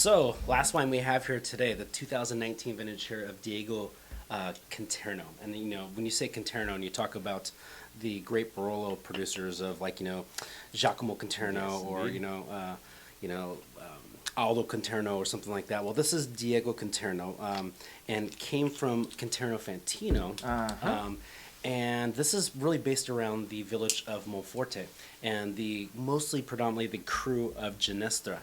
So, last wine we have here today, the 2019 vintage here of Diego Conterno. And when you say Conterno and you talk about the great Barolo producers of Giacomo Conterno, Yes, or indeed. Aldo Conterno or something like that. Well, this is Diego Conterno, and came from Conterno Fantino. And this is really based around the village of Monforte and the predominantly the crew of Ginestra.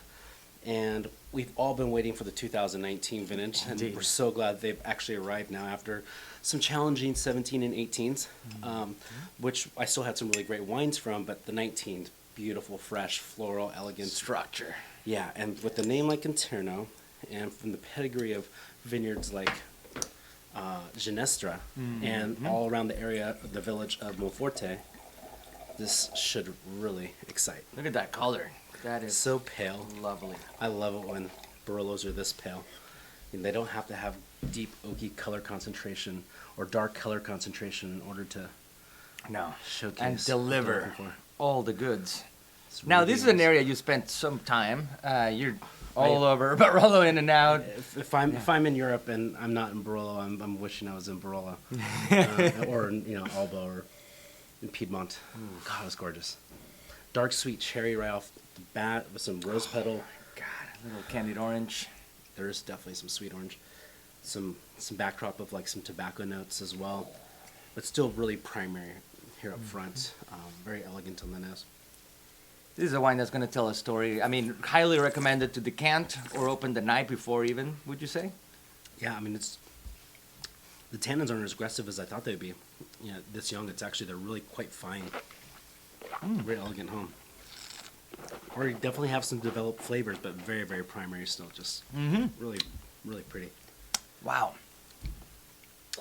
And we've all been waiting for the 2019 vintage, and Indeed. we're so glad they've actually arrived now after some challenging 17 and 18s, which I still had some really great wines from, but the 19s, beautiful, fresh, floral, elegant. Structure. Yeah, and with the name like Conterno, and from the pedigree of vineyards like Ginestra, and all around the area, the village of Monforte, this should really excite. Look at that color. That is So pale. lovely. I love it when Barolos are this pale. And they don't have to have deep oaky color concentration or dark color concentration in order to No. showcase And what they're deliver looking for. all the goods. It's Now, really this is an nice. area you spent some time. You're all over Barolo, in and out. If I'm in Europe and I'm not in Barolo, I'm wishing I was in Barolo, or in Alba or in Piedmont. God, it's gorgeous. Dark sweet cherry right off the bat with some rose petal. God, a little candied orange. There is definitely some sweet orange, some backdrop of some tobacco notes as well, but still really primary here up front. Very elegant on the nose. This is a wine that's going to tell a story. I mean, highly recommended to decant or open the night before even, would you say? Yeah, I mean the tannins aren't as aggressive as I thought they'd be. This young, they're really quite fine. Very elegant home. Or you definitely have some developed flavors, but very, very primary still. Just really, really pretty. Wow.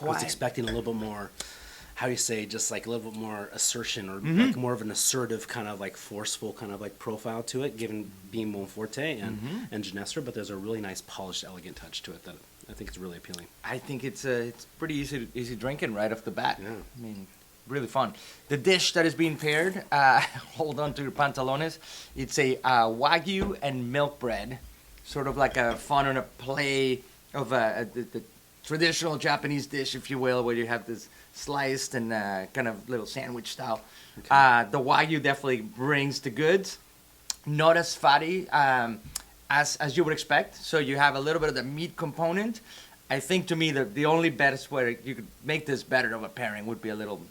I was expecting a little bit more, how do you say, just a little bit more assertion, or more of an assertive kind of forceful kind of profile to it, given being Monforte and Ginestra, but there's a really nice polished, elegant touch to it that I think is really appealing. I think it's pretty easy drinking right off the bat. Yeah. I mean, really fun. The dish that is being paired, hold on to your pantalones. It's a Wagyu and milk bread, sort of like a fun on a play of the traditional Japanese dish, if you will, where you have this sliced and kind of little sandwich style. Okay. The Wagyu definitely brings the goods. Not as fatty as you would expect. So you have a little bit of the meat component. I think to me the only best way you could make this better of a pairing would be a little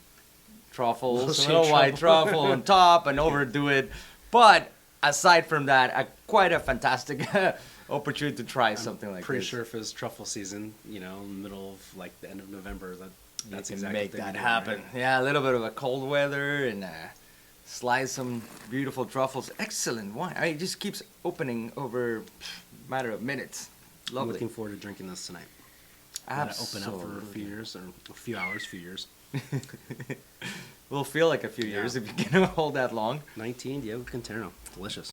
truffles, a little white truffle on top, and overdo it. But aside from that, quite a fantastic opportunity to try something like Pretty this. sure if it's truffle season, in the middle of the end of November, that's You can exactly make what they'd that be doing, happen. right? Yeah, a little bit of a cold weather and slice some beautiful truffles. Excellent wine. I mean, it just keeps opening over a matter of minutes. I'm Lovely. looking forward to drinking this tonight. Let it open up for a few Absolutely. years, or a few hours, few years. Will feel like a few years if you can hold that long. 19, Diego Conterno. Delicious.